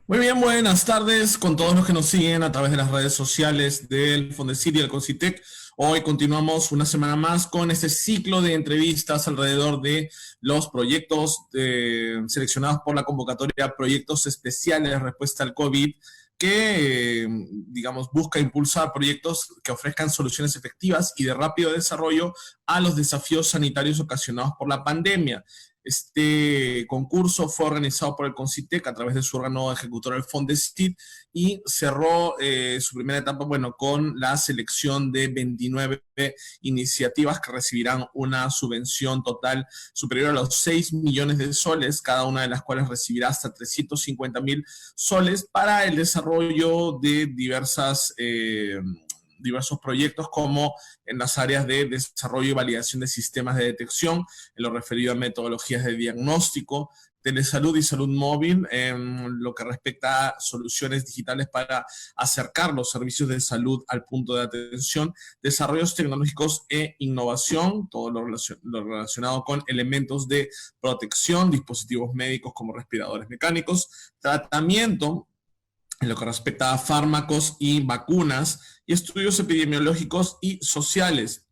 Muy bien, buenas tardes con todos los que nos siguen a través de las redes sociales del Fondecit y del Concitec. Hoy continuamos una semana más con este ciclo de entrevistas alrededor de los proyectos seleccionados por la convocatoria Proyectos Especiales Respuesta al COVID, que, digamos, busca impulsar proyectos que ofrezcan soluciones efectivas y de rápido desarrollo a los desafíos sanitarios ocasionados por la pandemia. Este concurso fue organizado por el Concitec a través de su órgano ejecutor, el Fondecit, y cerró su primera etapa, bueno, con la selección de 29 iniciativas que recibirán una subvención total superior a los 6 millones de soles, cada una de las cuales recibirá hasta 350.000 soles para el desarrollo de diversos proyectos, como en las áreas de desarrollo y validación de sistemas de detección, en lo referido a metodologías de diagnóstico, telesalud y salud móvil, en lo que respecta a soluciones digitales para acercar los servicios de salud al punto de atención, desarrollos tecnológicos e innovación, todo lo relacionado con elementos de protección, dispositivos médicos como respiradores mecánicos, tratamiento, en lo que respecta a fármacos y vacunas, y estudios epidemiológicos y sociales.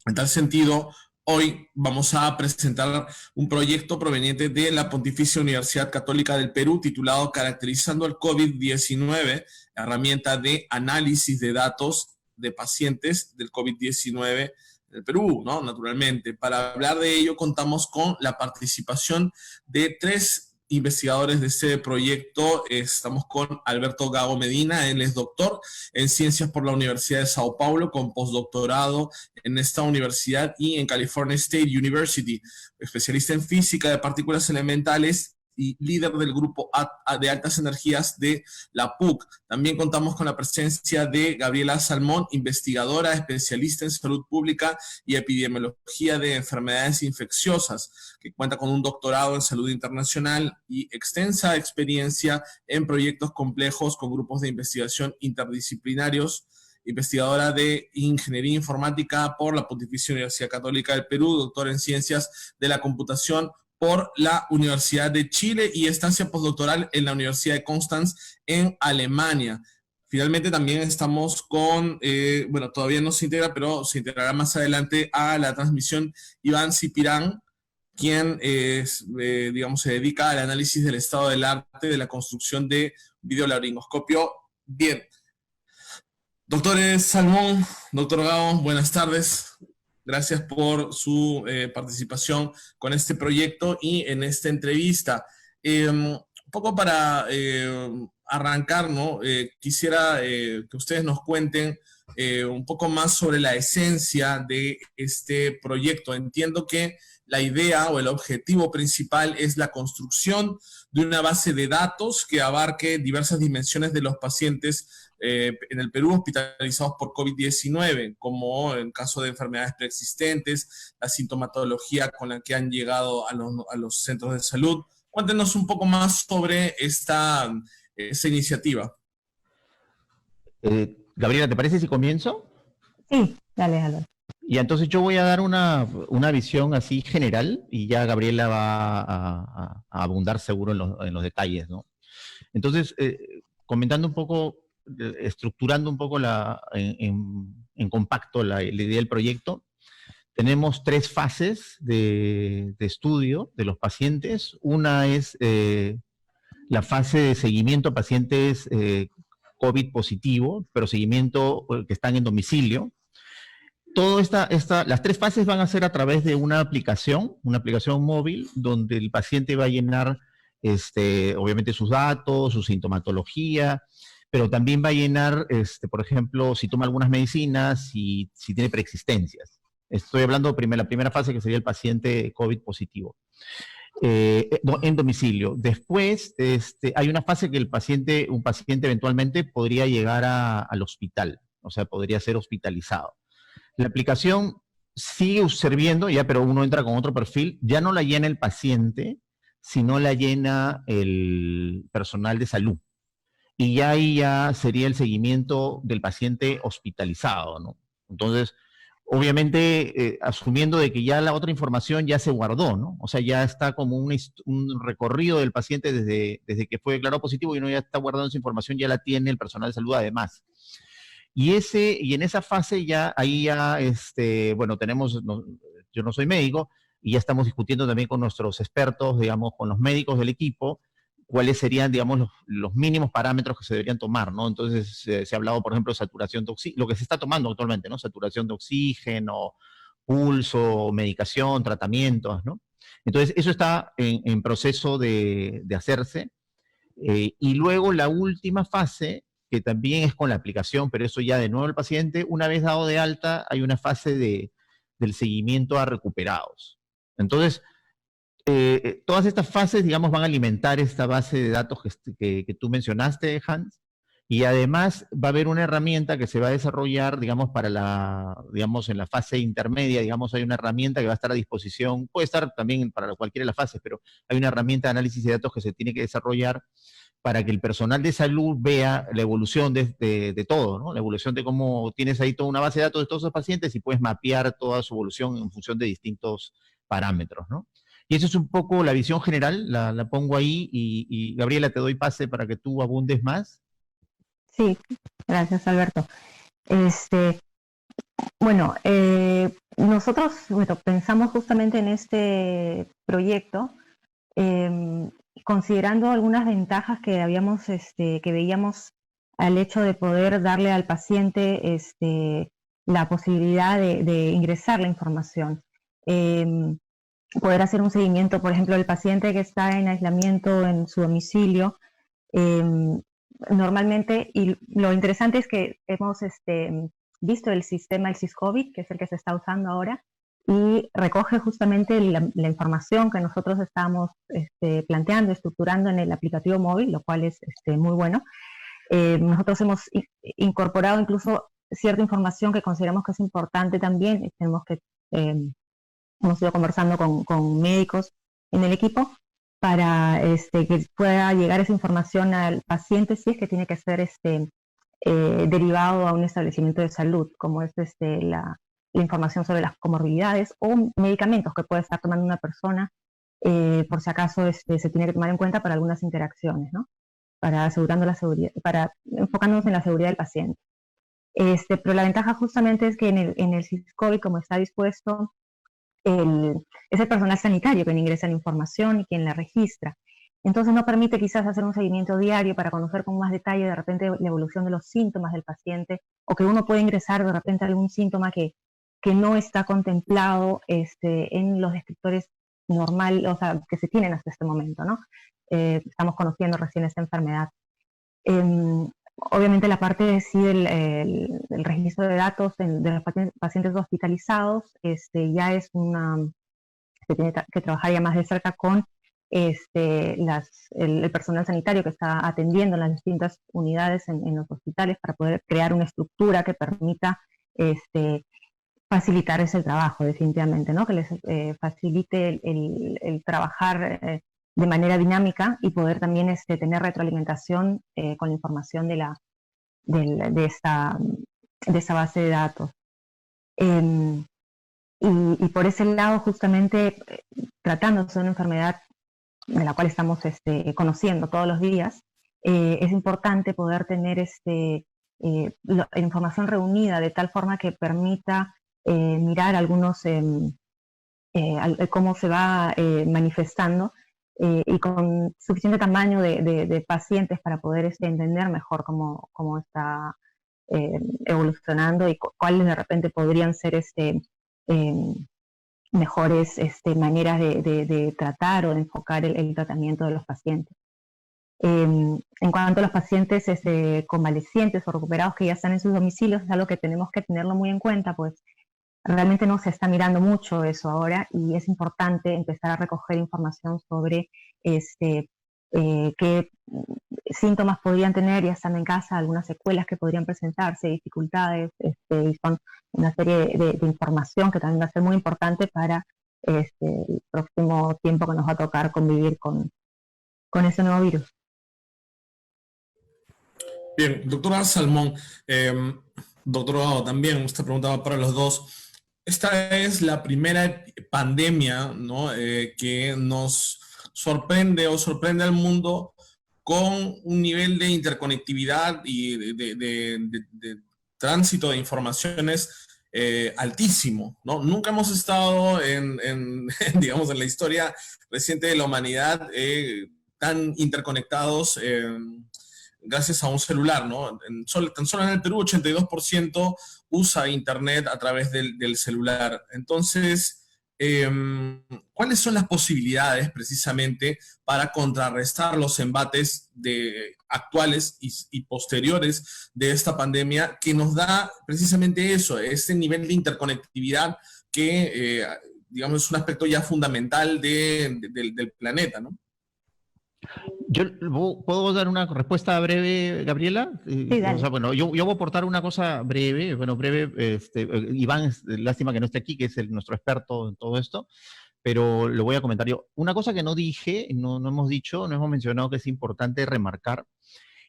En tal sentido, hoy vamos a presentar un proyecto proveniente de la Pontificia Universidad Católica del Perú titulado Caracterizando el COVID-19, herramienta de análisis de datos de pacientes del COVID-19 del Perú, ¿no? Naturalmente. Para hablar de ello contamos con la participación de tres investigadores de este proyecto. Estamos con Alberto Gago Medina, él es doctor en Ciencias por la Universidad de Sao Paulo, con postdoctorado en esta universidad y en California State University, especialista en física de partículas elementales y líder del grupo de altas energías de la PUC. También contamos con la presencia de Gabriela Salmón, investigadora, especialista en salud pública y epidemiología de enfermedades infecciosas, que cuenta con un doctorado en salud internacional y extensa experiencia en proyectos complejos con grupos de investigación interdisciplinarios, investigadora de Ingeniería Informática por la Pontificia Universidad Católica del Perú, doctora en Ciencias de la Computación por la Universidad de Chile y estancia postdoctoral en la Universidad de Constance en Alemania. Finalmente también estamos con, bueno, todavía no se integra, pero se integrará más adelante a la transmisión Iván Cipirán, quien digamos, se dedica al análisis del estado del arte de la construcción de videolaringoscopio. Bien, doctor Salmón, doctor Gao, buenas tardes. Gracias por su participación con este proyecto y en esta entrevista. Un poco para arrancar, ¿no? Quisiera que ustedes nos cuenten un poco más sobre la esencia de este proyecto. Entiendo que la idea o el objetivo principal es la construcción de una base de datos que abarque diversas dimensiones de los pacientes en el Perú hospitalizados por COVID-19, como en caso de enfermedades preexistentes, la sintomatología con la que han llegado a los centros de salud. Cuéntenos un poco más sobre esta iniciativa. Gabriela, ¿te parece si comienzo? Sí, dale, Álvaro. Y entonces yo voy a dar una visión así general y ya Gabriela va a abundar seguro en los detalles, ¿no? Entonces, comentando un poco, estructurando un poco en compacto la idea del proyecto, tenemos tres fases de estudio de los pacientes. Una es la fase de seguimiento a pacientes COVID positivo, pero seguimiento que están en domicilio. Las tres fases van a ser a través de una aplicación móvil, donde el paciente va a llenar, obviamente, sus datos, su sintomatología, pero también va a llenar, por ejemplo, si toma algunas medicinas y si tiene preexistencias. Estoy hablando de la primera fase, que sería el paciente COVID positivo. En domicilio. Después, hay una fase que un paciente eventualmente podría llegar al hospital, o sea, podría ser hospitalizado. La aplicación sigue sirviendo ya, pero uno entra con otro perfil, ya no la llena el paciente, sino la llena el personal de salud. Y ya ahí ya sería el seguimiento del paciente hospitalizado, ¿no? Entonces, obviamente asumiendo de que ya la otra información ya se guardó, ¿no? O sea, ya está como un recorrido del paciente desde que fue declarado positivo y uno ya está guardando esa información, ya la tiene el personal de salud además. Y en esa fase ya, ahí ya, bueno, yo no soy médico, y ya estamos discutiendo también con nuestros expertos, digamos, con los médicos del equipo, cuáles serían, digamos, los mínimos parámetros que se deberían tomar, ¿no? Entonces, se ha hablado, por ejemplo, de saturación de oxígeno, lo que se está tomando actualmente, ¿no? Saturación de oxígeno, pulso, medicación, tratamientos, ¿no? Entonces, eso está en proceso de hacerse. Y luego la última fase, que también es con la aplicación, pero eso ya de nuevo el paciente, una vez dado de alta, hay una fase del seguimiento a recuperados. Entonces, todas estas fases, digamos, van a alimentar esta base de datos que tú mencionaste, Hans, y además va a haber una herramienta que se va a desarrollar, digamos, digamos, en la fase intermedia, digamos, hay una herramienta que va a estar a disposición, puede estar también para cualquiera de las fases, pero hay una herramienta de análisis de datos que se tiene que desarrollar para que el personal de salud vea la evolución de todo, ¿no? La evolución de cómo tienes ahí toda una base de datos de todos esos pacientes y puedes mapear toda su evolución en función de distintos parámetros, ¿no? Y eso es un poco la visión general, la pongo ahí y Gabriela, te doy pase para que tú abundes más. Sí, gracias, Alberto. Bueno, nosotros pensamos justamente en este proyecto, considerando algunas ventajas que que veíamos al hecho de poder darle al paciente la posibilidad de ingresar la información. Poder hacer un seguimiento, por ejemplo, del paciente que está en aislamiento en su domicilio. Normalmente, y lo interesante es que hemos visto el sistema, el SysCovid, que es el que se está usando ahora, y recoge justamente la información que nosotros estamos planteando, estructurando en el aplicativo móvil, lo cual es muy bueno. Nosotros hemos incorporado incluso cierta información que consideramos que es importante también. Hemos ido conversando con médicos en el equipo para que pueda llegar esa información al paciente si es que tiene que ser derivado a un establecimiento de salud, como es la información sobre las comorbilidades o medicamentos que puede estar tomando una persona, por si acaso se tiene que tomar en cuenta para algunas interacciones, ¿no? Para asegurando la seguridad, para enfocándonos en la seguridad del paciente. Pero la ventaja justamente es que en el SysCovid, como está dispuesto, es el personal sanitario quien ingresa la información y quien la registra. Entonces no permite quizás hacer un seguimiento diario para conocer con más detalle de repente la evolución de los síntomas del paciente, o que uno puede ingresar de repente algún síntoma que no está contemplado en los descriptores normales, o sea, que se tienen hasta este momento, ¿no? Estamos conociendo recién esta enfermedad. Obviamente la parte del registro de datos de los pacientes hospitalizados ya es se tiene que trabajar ya más de cerca con el personal sanitario que está atendiendo en las distintas unidades en los hospitales para poder crear una estructura que permita facilitar ese trabajo definitivamente, ¿no? Que les facilite el trabajar de manera dinámica y poder también tener retroalimentación con la información de esta base de datos. Y por ese lado, justamente tratándose de una enfermedad de la cual estamos conociendo todos los días, es importante poder tener la información reunida de tal forma que permita mirar cómo se va manifestando y con suficiente tamaño de pacientes para poder entender mejor cómo está evolucionando y cuáles de repente podrían ser mejores maneras de tratar o de enfocar el tratamiento de los pacientes. En cuanto a los pacientes convalecientes o recuperados que ya están en sus domicilios, es algo que tenemos que tenerlo muy en cuenta, pues realmente no se está mirando mucho eso ahora y es importante empezar a recoger información sobre qué síntomas podrían tener ya estando en casa, algunas secuelas que podrían presentarse, dificultades, y son una serie de información que también va a ser muy importante para el próximo tiempo que nos va a tocar convivir con ese nuevo virus. Bien, doctora Salmón, doctor Gao, también esta pregunta va para los dos. Esta es la primera pandemia, ¿no? Que nos sorprende o sorprende al mundo con un nivel de interconectividad y de tránsito de informaciones altísimo, ¿no? Nunca hemos estado digamos, en la historia reciente de la humanidad tan interconectados gracias a un celular, ¿no? Tan solo en el Perú, 82% usa Internet a través del celular. Entonces, eh, ¿cuáles son las posibilidades precisamente para contrarrestar los embates actuales y posteriores de esta pandemia que nos da precisamente eso, este nivel de interconectividad que, digamos, es un aspecto ya fundamental del planeta, ¿no? Yo puedo dar una respuesta breve, Gabriela. Sí, O dale. sea, bueno, yo voy a aportar una cosa breve. Bueno, breve. Iván, lástima que no esté aquí, que es nuestro experto en todo esto, pero lo voy a comentar yo. Una cosa que no dije, no hemos dicho, no hemos mencionado que es importante remarcar,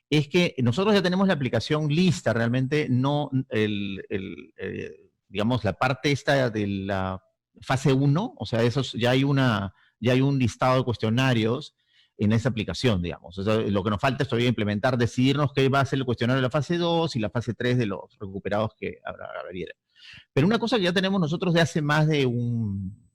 es que nosotros ya tenemos la aplicación lista, realmente no digamos, la parte esta de la fase uno, o sea, ya hay un listado de cuestionarios en esa aplicación, digamos. O sea, lo que nos falta es todavía implementar, decidirnos qué va a ser el cuestionario de la fase 2 y la fase 3 de los recuperados que habrá. Pero una cosa que ya tenemos nosotros de hace más de un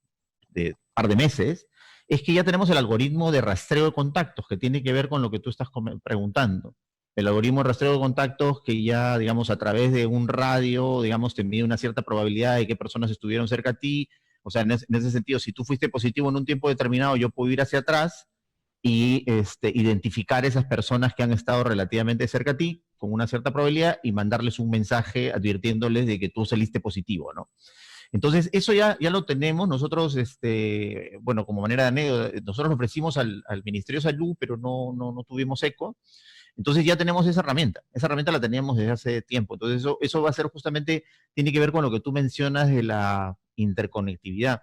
par de meses es que ya tenemos el algoritmo de rastreo de contactos, que tiene que ver con lo que tú estás preguntando. El algoritmo de rastreo de contactos que ya, digamos, a través de un radio, digamos, te mide una cierta probabilidad de qué personas estuvieron cerca a ti. O sea, en ese sentido, si tú fuiste positivo en un tiempo determinado, yo puedo ir hacia atrás y identificar esas personas que han estado relativamente cerca a ti con una cierta probabilidad y mandarles un mensaje advirtiéndoles de que tú saliste positivo, ¿no? Entonces, eso ya lo tenemos. Nosotros, bueno, como manera de anécdota, nosotros lo ofrecimos al Ministerio de Salud, pero no tuvimos eco. Entonces ya tenemos esa herramienta. Esa herramienta la teníamos desde hace tiempo. Entonces, eso va a ser justamente, tiene que ver con lo que tú mencionas de la interconectividad.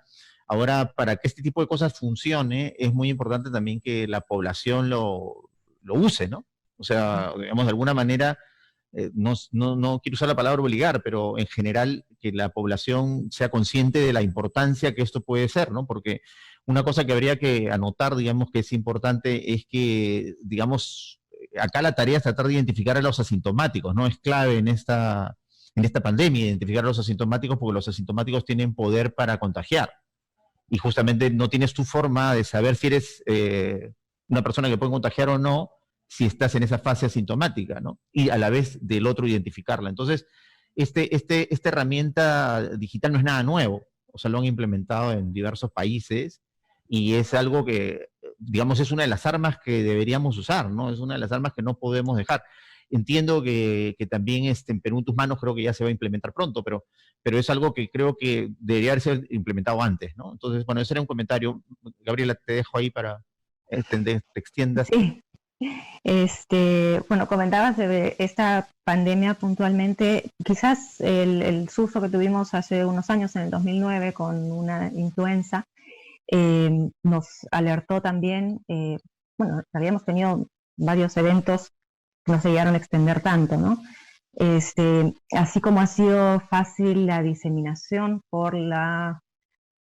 Ahora, para que este tipo de cosas funcione, es muy importante también que la población lo use, ¿no? O sea, digamos, de alguna manera, no quiero usar la palabra obligar, pero en general que la población sea consciente de la importancia que esto puede ser, ¿no? Porque una cosa que habría que anotar, digamos, que es importante es que, digamos, acá la tarea es tratar de identificar a los asintomáticos, ¿no? Es clave en esta pandemia identificar a los asintomáticos porque los asintomáticos tienen poder para contagiar y justamente no tienes tu forma de saber si eres una persona que puede contagiar o no si estás en esa fase asintomática, ¿no? Y a la vez del otro identificarla. Entonces, esta herramienta digital no es nada nuevo, o sea, lo han implementado en diversos países y es algo que, digamos, es una de las armas que deberíamos usar, ¿no? Es una de las armas que no podemos dejar. Entiendo que también en Perú en tus manos creo que ya se va a implementar pronto, pero es algo que creo que debería ser implementado antes, ¿no? Entonces, bueno, ese era un comentario. Gabriela, te dejo ahí para te extiendas. Sí. Bueno, comentabas de esta pandemia puntualmente, quizás el susto que tuvimos hace unos años, en el 2009, con una influenza, nos alertó también, bueno, habíamos tenido varios eventos que no se llegaron a extender tanto, ¿no? Así como ha sido fácil la diseminación por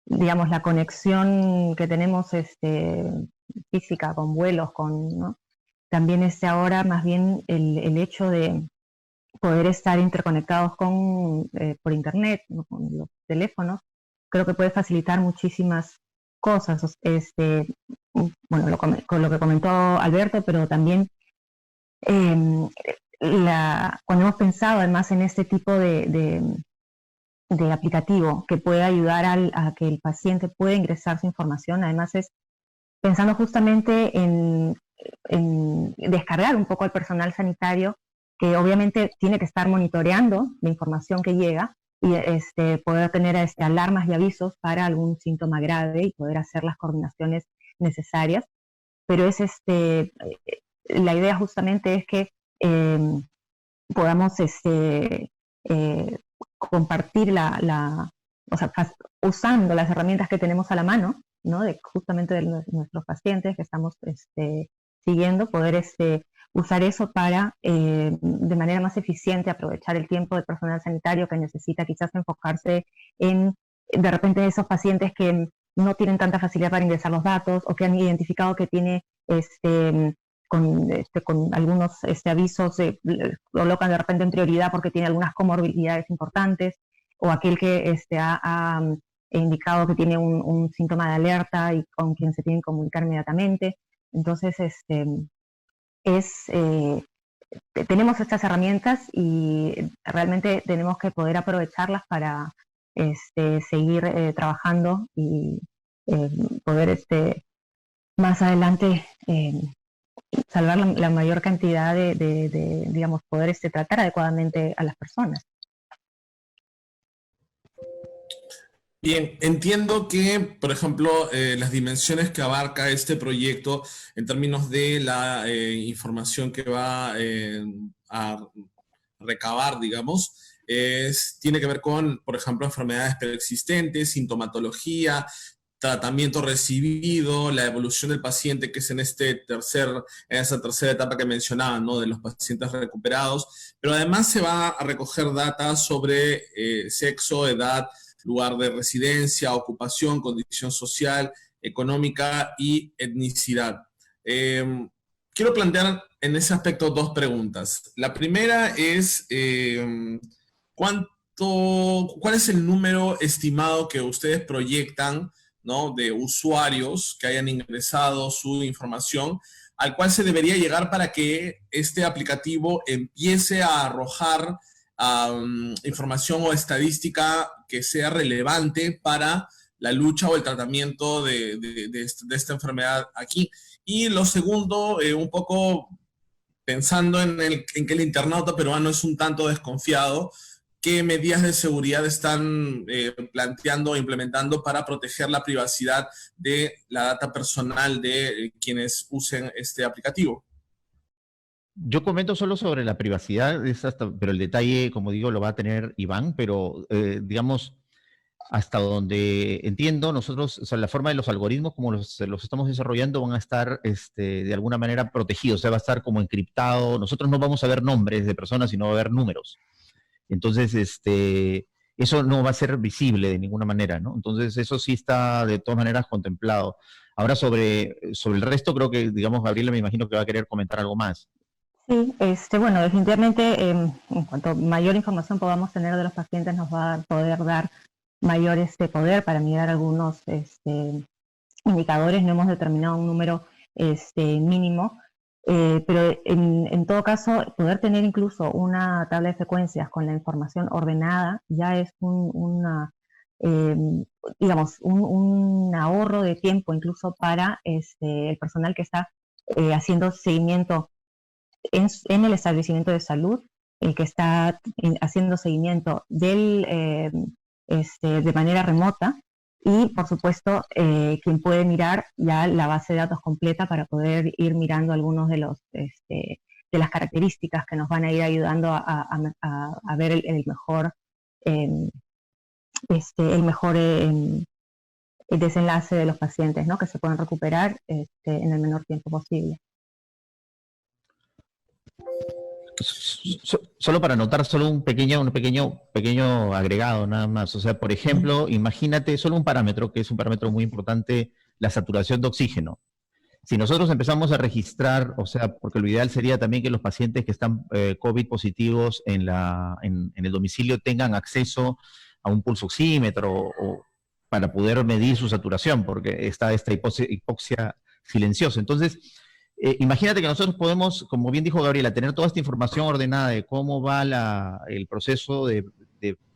digamos, la conexión que tenemos física con vuelos, ¿no? También ahora más bien el hecho de poder estar interconectados por internet, ¿no? Con los teléfonos, creo que puede facilitar muchísimas cosas. Bueno, con lo que comentó Alberto, pero también cuando hemos pensado además en este tipo de aplicativo que puede ayudar a que el paciente pueda ingresar su información, además es pensando justamente en descargar un poco al personal sanitario, que obviamente tiene que estar monitoreando la información que llega y poder tener alarmas y avisos para algún síntoma grave y poder hacer las coordinaciones necesarias. Pero la idea justamente es que podamos compartir o sea, usando las herramientas que tenemos a la mano, ¿no? Justamente de nuestros pacientes que estamos siguiendo, poder usar eso para de manera más eficiente aprovechar el tiempo del personal sanitario que necesita quizás enfocarse en de repente esos pacientes que no tienen tanta facilidad para ingresar los datos o que han identificado que tiene con algunos avisos, colocan de repente en prioridad porque tiene algunas comorbilidades importantes, o aquel que ha indicado que tiene un síntoma de alerta y con quien se tiene que comunicar inmediatamente. Entonces, tenemos estas herramientas y realmente tenemos que poder aprovecharlas para seguir trabajando y poder más adelante salvar la mayor cantidad de digamos, poder tratar adecuadamente a las personas. Bien, entiendo que, por ejemplo, las dimensiones que abarca este proyecto en términos de la información que va a recabar, digamos, tiene que ver con, por ejemplo, enfermedades preexistentes, sintomatología, tratamiento recibido, la evolución del paciente, que es en esa tercera etapa que mencionaba, ¿no? De los pacientes recuperados, pero además se va a recoger data sobre sexo, edad, lugar de residencia, ocupación, condición social, económica y etnicidad. Quiero plantear en ese aspecto dos preguntas. La primera es, ¿cuál es el número estimado que ustedes proyectan, ¿no?, de usuarios que hayan ingresado su información, al cual se debería llegar para que este aplicativo empiece a arrojar información o estadística que sea relevante para la lucha o el tratamiento de esta enfermedad aquí? Y lo segundo, un poco pensando en que el internauta peruano es un tanto desconfiado, ¿qué medidas de seguridad están planteando o implementando para proteger la privacidad de la data personal de quienes usen este aplicativo? Yo comento solo sobre la privacidad, pero el detalle, como digo, lo va a tener Iván, pero digamos, hasta donde entiendo, nosotros, o sea, la forma de los algoritmos, como los estamos desarrollando, van a estar de alguna manera protegidos, o sea, va a estar como encriptado. Nosotros no vamos a ver nombres de personas, sino va a haber números. Entonces, eso no va a ser visible de ninguna manera, ¿no? Entonces, eso sí está de todas maneras contemplado. Ahora, sobre el resto, creo que, digamos, Gabriela, me imagino que va a querer comentar algo más. Sí, bueno, definitivamente en cuanto mayor información podamos tener de los pacientes nos va a poder dar mayor poder para mirar algunos indicadores. No hemos determinado un número mínimo, pero en todo caso poder tener incluso una tabla de frecuencias con la información ordenada ya es digamos, un ahorro de tiempo incluso para el personal que está haciendo seguimiento en el establecimiento de salud, el que está haciendo seguimiento de manera remota, y por supuesto quien puede mirar ya la base de datos completa para poder ir mirando algunos de las características que nos van a ir ayudando a ver el mejor el desenlace de los pacientes, ¿no?, que se puedan recuperar en el menor tiempo posible. Solo para anotar, solo un pequeño agregado nada más. O sea, por ejemplo, imagínate solo un parámetro, que es un parámetro muy importante, la saturación de oxígeno. Si nosotros empezamos a registrar, o sea, porque lo ideal sería también que los pacientes que están COVID positivos en el domicilio tengan acceso a un pulsoxímetro o para poder medir su saturación, porque está esta hipoxia silenciosa. Entonces, imagínate que nosotros podemos, como bien dijo Gabriela, tener toda esta información ordenada de cómo va el proceso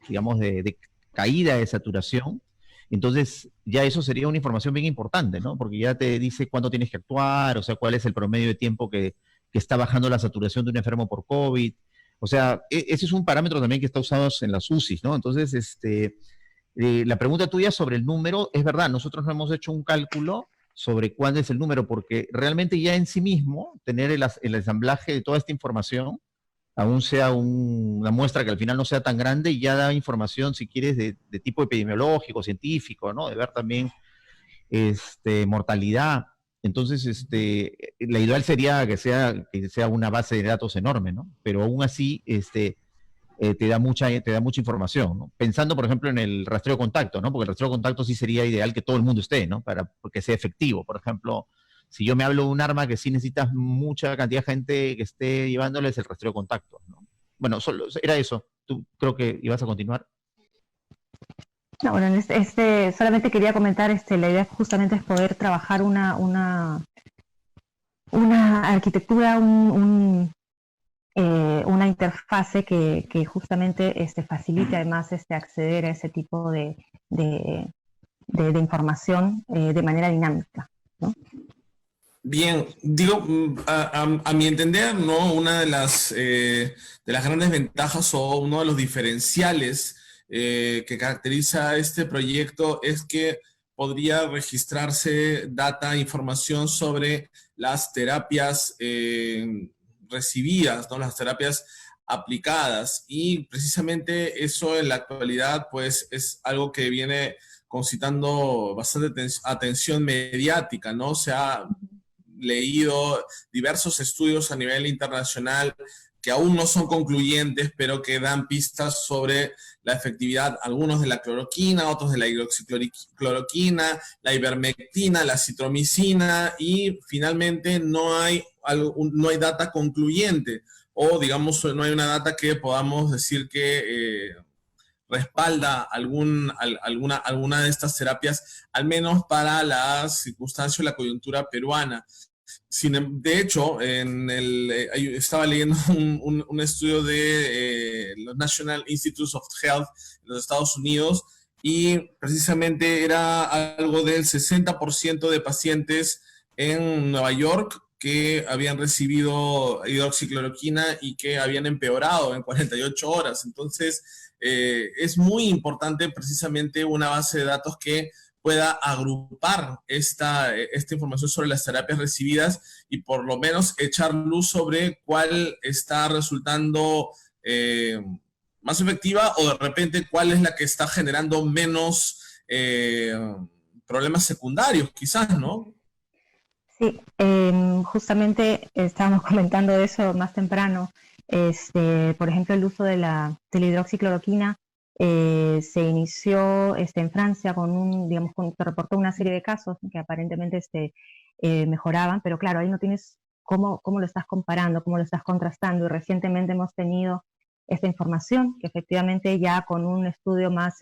digamos, de caída de saturación. Entonces, ya eso sería una información bien importante, ¿no? Porque ya te dice cuándo tienes que actuar, o sea, cuál es el promedio de tiempo que está bajando la saturación de un enfermo por COVID. O sea, ese es un parámetro también que está usado en las UCIs, ¿no? Entonces, la pregunta tuya sobre el número, es verdad, nosotros no hemos hecho un cálculo sobre cuál es el número, porque realmente ya en sí mismo, tener el ensamblaje de toda esta información, aún sea una muestra que al final no sea tan grande, y ya da información, si quieres, de tipo epidemiológico, científico, ¿no? De ver también mortalidad. Entonces, la ideal sería que sea una base de datos enorme, ¿no? Pero aún así, te da mucha información, ¿no? Pensando, por ejemplo, en el rastreo de contacto, ¿no? Porque el rastreo de contacto sí sería ideal que todo el mundo esté, ¿no? Para que sea efectivo. Por ejemplo, si yo me hablo de un arma que sí necesitas mucha cantidad de gente que esté llevándoles el rastreo de contacto, ¿no? Bueno, solo, era eso. Tú creo que ibas a continuar. No, bueno, solamente quería comentar, la idea justamente es poder trabajar una arquitectura, una interfase que justamente facilite además acceder a ese tipo de información de manera dinámica, ¿no? Bien, digo, a mi entender, ¿no? Una de las grandes ventajas o uno de los diferenciales que caracteriza a este proyecto es que podría registrarse información sobre las terapias recibidas, ¿no? Las terapias aplicadas. Y precisamente eso en la actualidad, pues, es algo que viene concitando bastante atención mediática, ¿no? Se ha leído diversos estudios a nivel internacional que aún no son concluyentes, pero que dan pistas sobre la efectividad, algunos de la cloroquina, otros de la hidroxicloroquina, la ivermectina, la citromicina, y finalmente no hay data concluyente, o digamos, no hay una data que podamos decir que respalda alguna de estas terapias, al menos para las circunstancias o la coyuntura peruana. De hecho, estaba leyendo un estudio de los National Institutes of Health en los Estados Unidos, y precisamente era algo del 60% de pacientes en Nueva York que habían recibido hidroxicloroquina y que habían empeorado en 48 horas. Entonces, es muy importante precisamente una base de datos que pueda agrupar esta información sobre las terapias recibidas y por lo menos echar luz sobre cuál está resultando más efectiva, o de repente cuál es la que está generando menos problemas secundarios, quizás, ¿no? Sí, justamente estábamos comentando eso más temprano. Por ejemplo, el uso de la hidroxicloroquina se inició en Francia se reportó una serie de casos que aparentemente mejoraban, pero claro, ahí no tienes cómo lo estás comparando, cómo lo estás contrastando, y recientemente hemos tenido esta información que efectivamente ya con un estudio más,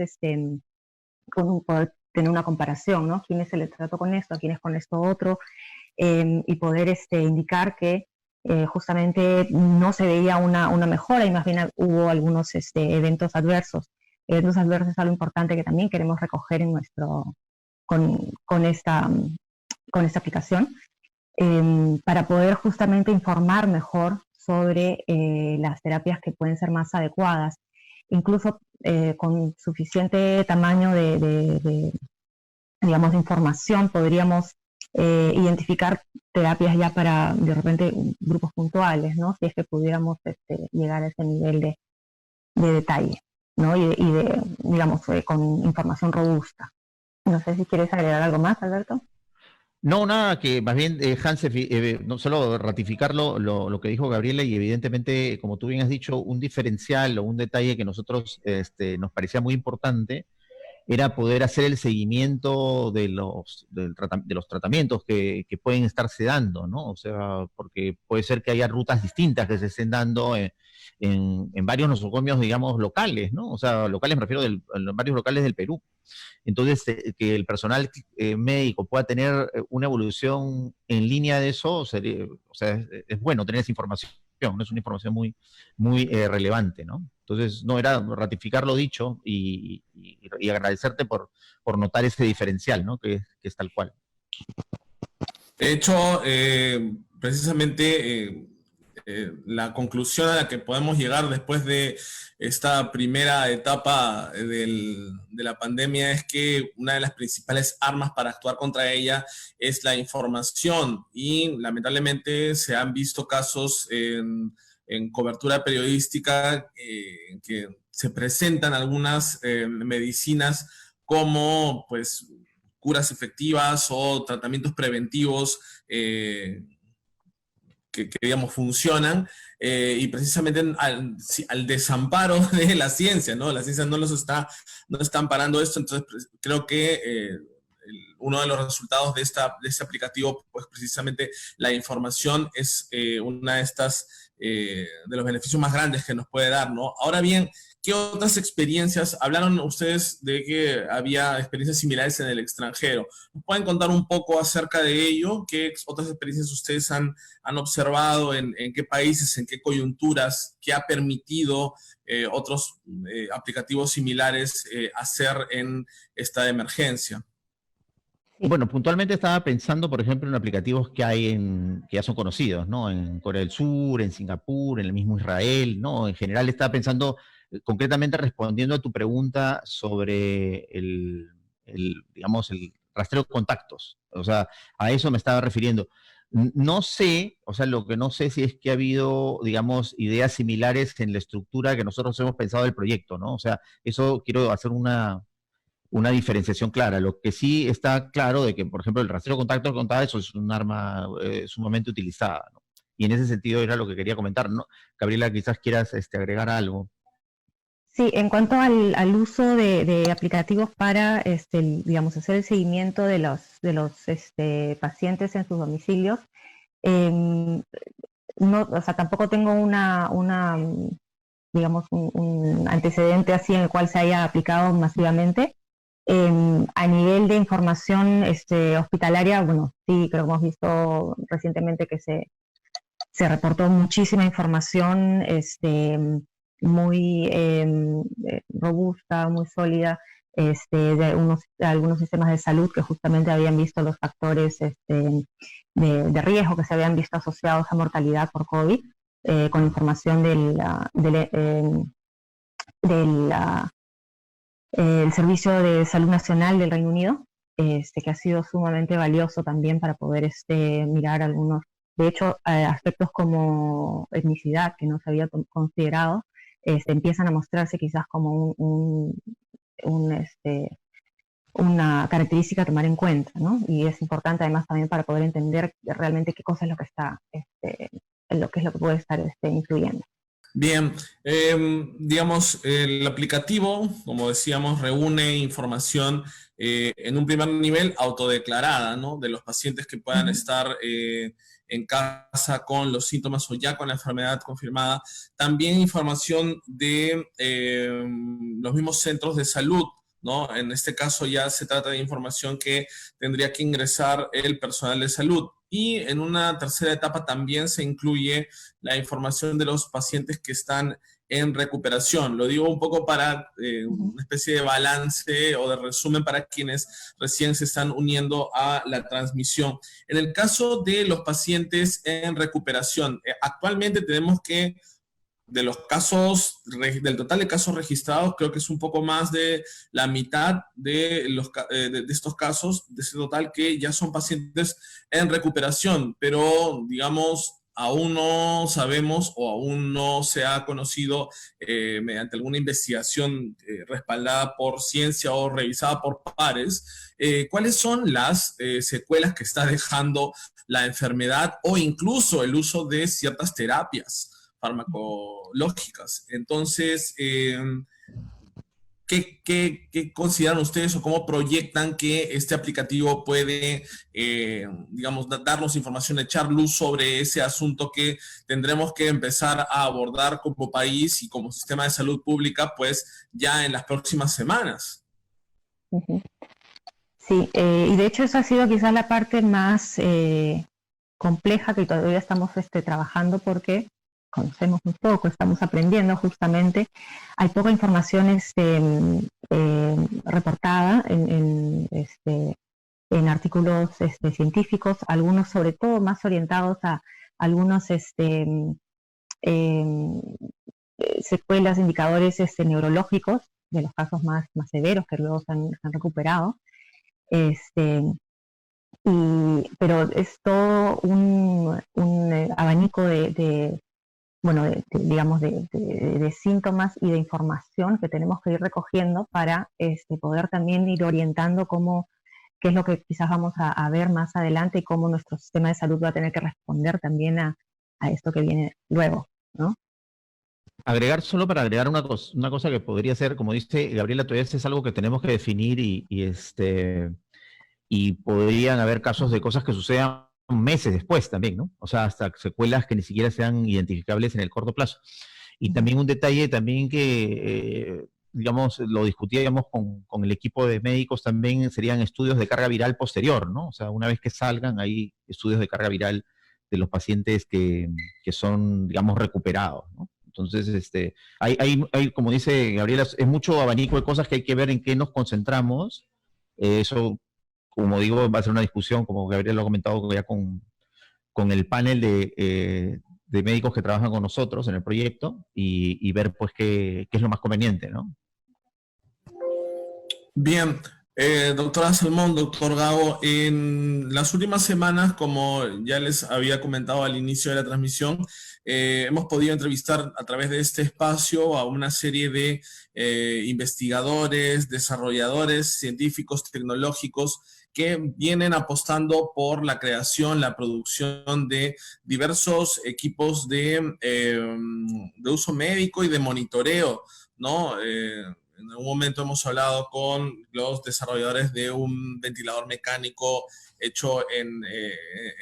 poder tener una comparación, ¿no? ¿Quiénes se le trató con esto, a quiénes con esto otro? Y poder indicar que justamente no se veía una mejora y más bien hubo algunos eventos adversos. Eventos adversos es algo importante que también queremos recoger en con esta aplicación, para poder justamente informar mejor sobre las terapias que pueden ser más adecuadas. Incluso con suficiente tamaño digamos, de información podríamos identificar terapias ya para, de repente, grupos puntuales, ¿no? Si es que pudiéramos llegar a ese nivel de detalle, ¿no? Digamos, con información robusta. No sé si quieres agregar algo más, Alberto. No, nada, que más bien, Hans, no solo ratificar lo que dijo Gabriela, y evidentemente, como tú bien has dicho, un diferencial o un detalle que nosotros nos parecía muy importante era poder hacer el seguimiento de los tratamientos que pueden estarse dando, ¿no? O sea, porque puede ser que haya rutas distintas que se estén dando en varios nosocomios, digamos, locales, ¿no? O sea, locales me refiero en varios locales del Perú. Entonces, que el personal médico pueda tener una evolución en línea de eso, o sea, es bueno tener esa información, ¿no? Es una información muy, muy relevante, ¿no? Entonces, no, era ratificar lo dicho y agradecerte por notar ese diferencial, ¿no? Que es tal cual. De hecho, precisamente la conclusión a la que podemos llegar después de esta primera etapa de la pandemia es que una de las principales armas para actuar contra ella es la información, y lamentablemente se han visto casos en cobertura periodística que se presentan algunas medicinas como, pues, curas efectivas o tratamientos preventivos digamos, funcionan, y precisamente al desamparo de la ciencia, ¿no? La ciencia no está amparando esto, entonces creo que uno de los resultados de este aplicativo, pues precisamente la información es una de estas, de los beneficios más grandes que nos puede dar, ¿no? Ahora bien, ¿qué otras experiencias? Hablaron ustedes de que había experiencias similares en el extranjero. ¿Nos pueden contar un poco acerca de ello? ¿Qué otras experiencias ustedes han observado? ¿En qué países, en qué coyunturas? ¿Qué ha permitido otros aplicativos similares hacer en esta emergencia? Bueno, puntualmente estaba pensando, por ejemplo, en aplicativos que hay que ya son conocidos, ¿no? En Corea del Sur, en Singapur, en el mismo Israel, ¿no? En general estaba pensando concretamente respondiendo a tu pregunta sobre digamos, el rastreo de contactos. O sea, a eso me estaba refiriendo. No sé, o sea, lo que no sé si es que ha habido, digamos, ideas similares en la estructura que nosotros hemos pensado del proyecto, ¿no? O sea, eso quiero hacer una diferenciación clara. Lo que sí está claro de que, por ejemplo, el rastreo de contactos contaba, eso es un arma sumamente utilizada, ¿no? Y en ese sentido era lo que quería comentar, ¿no? Gabriela, quizás quieras agregar algo. Sí, en cuanto al uso de aplicativos para, digamos, hacer el seguimiento de los pacientes en sus domicilios, no, o sea, tampoco tengo digamos, un antecedente así en el cual se haya aplicado masivamente. A nivel de información hospitalaria, bueno, sí, creo que hemos visto recientemente que se reportó muchísima información muy robusta, muy sólida, de algunos sistemas de salud que justamente habían visto los factores de riesgo que se habían visto asociados a mortalidad por COVID, con información el Servicio de Salud Nacional del Reino Unido, que ha sido sumamente valioso también para poder mirar algunos, de hecho, aspectos como etnicidad que no se había considerado, empiezan a mostrarse quizás como una característica a tomar en cuenta, ¿no? Y es importante además también para poder entender realmente qué cosa es lo que está, lo que puede estar influyendo. Bien, digamos, el aplicativo, como decíamos, reúne información en un primer nivel autodeclarada, ¿no? De los pacientes que puedan estar en casa con los síntomas o ya con la enfermedad confirmada. También información de los mismos centros de salud, ¿no? En este caso ya se trata de información que tendría que ingresar el personal de salud. Y en una tercera etapa también se incluye la información de los pacientes que están en recuperación. Lo digo un poco para una especie de balance o de resumen para quienes recién se están uniendo a la transmisión. En el caso de los pacientes en recuperación, actualmente tenemos que del total de casos registrados, creo que es un poco más de la mitad de estos casos, de ese total, que ya son pacientes en recuperación, pero digamos, aún no sabemos o aún no se ha conocido mediante alguna investigación respaldada por ciencia o revisada por pares, cuáles son las secuelas que está dejando la enfermedad o incluso el uso de ciertas terapias farmacológicas. Entonces, ¿qué consideran ustedes o cómo proyectan que este aplicativo puede, digamos, darnos información, echar luz sobre ese asunto que tendremos que empezar a abordar como país y como sistema de salud pública, pues ya en las próximas semanas? Sí, y de hecho eso ha sido quizás la parte más compleja que todavía estamos trabajando porque conocemos muy poco, estamos aprendiendo justamente. Hay poca información reportada en artículos científicos, algunos sobre todo más orientados a algunos secuelas, indicadores neurológicos de los casos más severos que luego se han recuperado. Pero es todo un abanico digamos, de síntomas y de información que tenemos que ir recogiendo para poder también ir orientando qué es lo que quizás vamos a ver más adelante y cómo nuestro sistema de salud va a tener que responder también a a esto que viene luego, ¿no? Agregar, solo para agregar una cosa que podría ser, como dice Gabriela, todavía es algo que tenemos que definir y podrían haber casos de cosas que sucedan meses después también, ¿no? O sea, hasta secuelas que ni siquiera sean identificables en el corto plazo. Y también un detalle también que, digamos, lo discutíamos con el equipo de médicos también serían estudios de carga viral posterior, ¿no? O sea, una vez que salgan, hay estudios de carga viral de los pacientes que son, digamos, recuperados, ¿no? Entonces, como dice Gabriela, es mucho abanico de cosas que hay que ver en qué nos concentramos. Eso, como digo, va a ser una discusión, como Gabriela lo ha comentado ya con el panel de médicos que trabajan con nosotros en el proyecto y ver pues qué es lo más conveniente, ¿no? Bien, doctora Salmón, doctor Gabo, en las últimas semanas, como ya les había comentado al inicio de la transmisión, hemos podido entrevistar a través de este espacio a una serie de investigadores, desarrolladores, científicos, tecnológicos que vienen apostando por la creación, la producción de diversos equipos de uso médico y de monitoreo, ¿no? En algún momento hemos hablado con los desarrolladores de un ventilador mecánico hecho en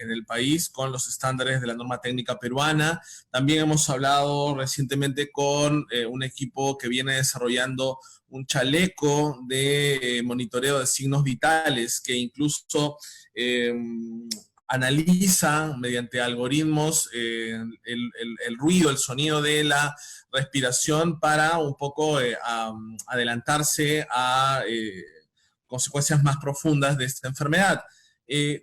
el país con los estándares de la norma técnica peruana. También hemos hablado recientemente con un equipo que viene desarrollando un chaleco de monitoreo de signos vitales que incluso analiza mediante algoritmos el ruido, el sonido de la respiración para un poco adelantarse a consecuencias más profundas de esta enfermedad.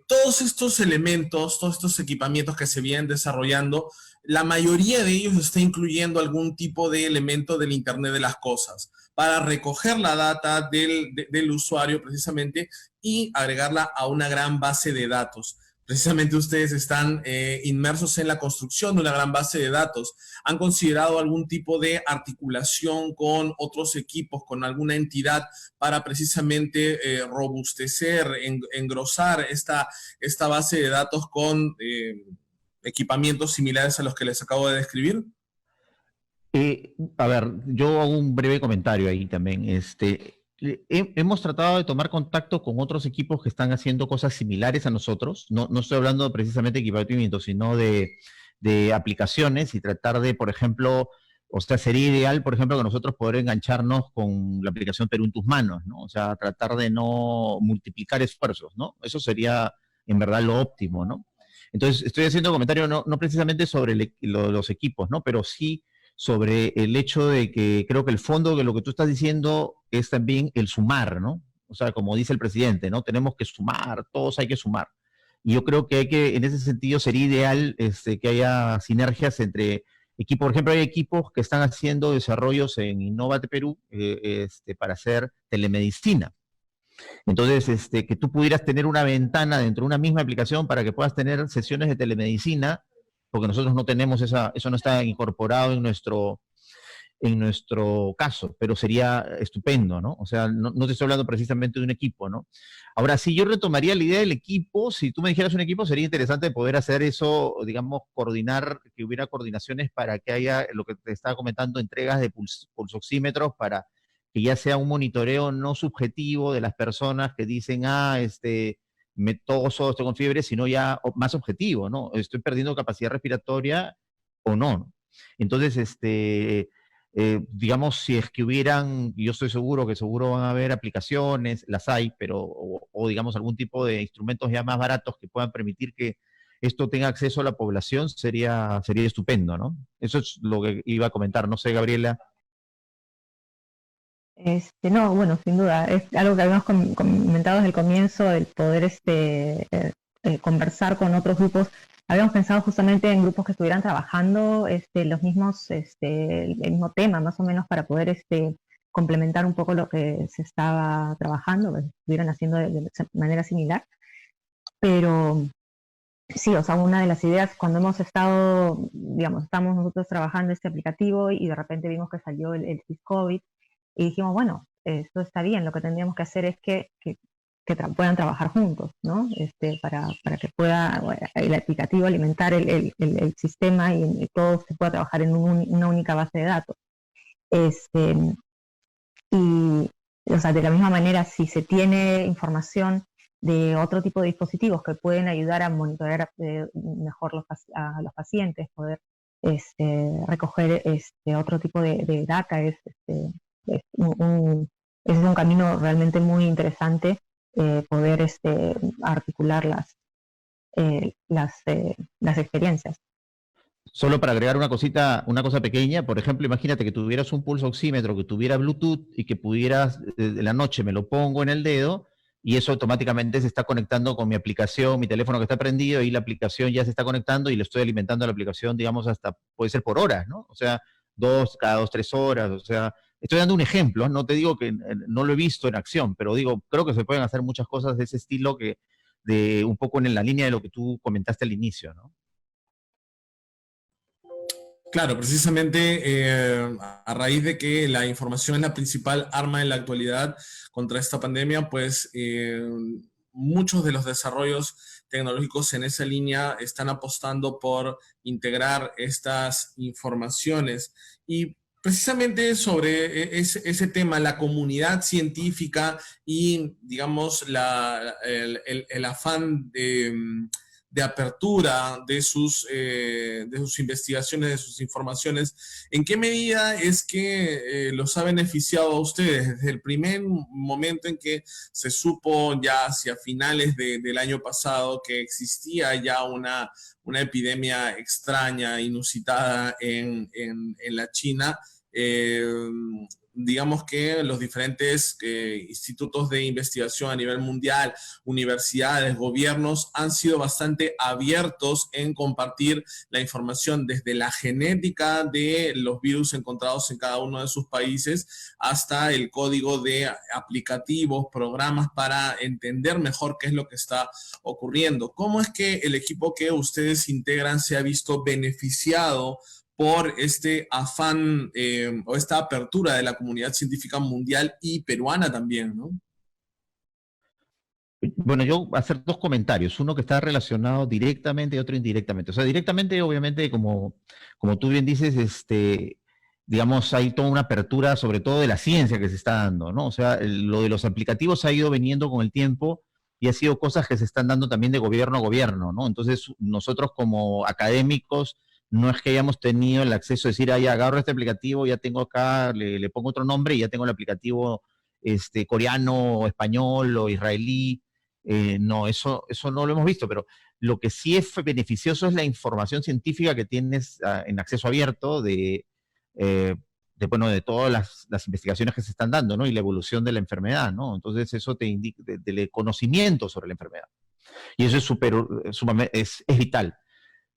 Todos estos elementos, todos estos equipamientos que se vienen desarrollando, la mayoría de ellos está incluyendo algún tipo de elemento del Internet de las Cosas para recoger la data del usuario precisamente y agregarla a una gran base de datos. Precisamente ustedes están inmersos en la construcción de una gran base de datos. ¿Han considerado algún tipo de articulación con otros equipos, con alguna entidad para precisamente robustecer, engrosar esta base de datos con equipamientos similares a los que les acabo de describir? A ver, yo hago un breve comentario ahí también. Hemos tratado de tomar contacto con otros equipos que están haciendo cosas similares a nosotros. No estoy hablando precisamente de equipamiento, sino de aplicaciones y tratar de, por ejemplo, o sea, sería ideal, por ejemplo, que nosotros poder engancharnos con la aplicación Perú en tus manos, ¿no? O sea, tratar de no multiplicar esfuerzos, ¿no? Eso sería en verdad lo óptimo, ¿no? Entonces, estoy haciendo un comentario no precisamente sobre los equipos, ¿no? Pero sí sobre el hecho de que creo que el fondo de lo que tú estás diciendo es también el sumar, ¿no? O sea, como dice el presidente, ¿no? Tenemos que sumar, todos hay que sumar. Y yo creo que en ese sentido sería ideal que haya sinergias entre equipos. Por ejemplo, hay equipos que están haciendo desarrollos en Innovate Perú para hacer telemedicina. Entonces, que tú pudieras tener una ventana dentro de una misma aplicación para que puedas tener sesiones de telemedicina, porque nosotros no tenemos eso no está incorporado en nuestro caso, pero sería estupendo, ¿no? O sea, no te estoy hablando precisamente de un equipo, ¿no? Ahora, si yo retomaría la idea del equipo, si tú me dijeras un equipo, sería interesante poder hacer eso, digamos, coordinar, que hubiera coordinaciones para que haya, lo que te estaba comentando, entregas de pulsoxímetros para que ya sea un monitoreo no subjetivo de las personas que dicen, me toso, estoy con fiebre, sino ya más objetivo, ¿no? Estoy perdiendo capacidad respiratoria o no. Entonces, digamos, si es que hubieran, yo estoy seguro que seguro van a haber aplicaciones, las hay, pero, o digamos algún tipo de instrumentos ya más baratos que puedan permitir que esto tenga acceso a la población, sería estupendo, ¿no? Eso es lo que iba a comentar. No sé, Gabriela. No, bueno, sin duda, es algo que habíamos comentado desde el comienzo, el poder conversar con otros grupos. Habíamos pensado justamente en grupos que estuvieran trabajando los mismos, el mismo tema, más o menos, para poder complementar un poco lo que se estaba trabajando, que estuvieran haciendo de manera similar. Pero sí, o sea, una de las ideas, cuando hemos estado, digamos, estamos nosotros trabajando este aplicativo y de repente vimos que salió el SIS-COVID, y dijimos, bueno, esto está bien, lo que tendríamos que hacer es que puedan trabajar juntos, ¿no? Para que pueda el aplicativo alimentar el sistema y todo se pueda trabajar en una única base de datos. Y, o sea, de la misma manera, si se tiene información de otro tipo de dispositivos que pueden ayudar a monitorear mejor a los pacientes, poder recoger otro tipo de data, es un camino realmente muy interesante, poder articular las experiencias. Solo para agregar una cosa pequeña, por ejemplo, imagínate que tuvieras un pulso oxímetro, que tuviera Bluetooth y que pudieras, de la noche me lo pongo en el dedo y eso automáticamente se está conectando con mi aplicación, mi teléfono que está prendido y la aplicación ya se está conectando y le estoy alimentando a la aplicación, digamos, hasta puede ser por horas, ¿no? O sea, cada 2, 3 horas, o sea, estoy dando un ejemplo, no te digo que no lo he visto en acción, pero digo, creo que se pueden hacer muchas cosas de ese estilo de un poco en la línea de lo que tú comentaste al inicio, ¿no? Claro, precisamente a raíz de que la información es la principal arma en la actualidad contra esta pandemia, pues muchos de los desarrollos tecnológicos en esa línea están apostando por integrar estas informaciones. Y precisamente sobre ese tema, la comunidad científica y, digamos, el afán de apertura de sus investigaciones, de sus informaciones, ¿en qué medida es que los ha beneficiado a ustedes? Desde el primer momento en que se supo ya hacia finales del año pasado que existía ya una epidemia extraña, inusitada en la China, digamos que los diferentes institutos de investigación a nivel mundial, universidades, gobiernos, han sido bastante abiertos en compartir la información desde la genética de los virus encontrados en cada uno de sus países hasta el código de aplicativos, programas para entender mejor qué es lo que está ocurriendo. ¿Cómo es que el equipo que ustedes integran se ha visto beneficiado por este afán o esta apertura de la comunidad científica mundial y peruana también, ¿no? Bueno, yo voy a hacer 2 comentarios, uno que está relacionado directamente y otro indirectamente. O sea, directamente, obviamente, como tú bien dices, digamos, hay toda una apertura, sobre todo de la ciencia que se está dando, ¿no? O sea, lo de los aplicativos ha ido veniendo con el tiempo y ha sido cosas que se están dando también de gobierno a gobierno, ¿no? Entonces, nosotros como académicos, no es que hayamos tenido el acceso a decir, ya agarro este aplicativo, ya tengo acá, le pongo otro nombre y ya tengo el aplicativo coreano, o español o israelí. No, eso no lo hemos visto, pero lo que sí es beneficioso es la información científica que tienes en acceso abierto bueno, de todas las investigaciones que se están dando, ¿no? Y la evolución de la enfermedad, ¿no? Entonces eso te indica del conocimiento sobre la enfermedad. Y eso es vital.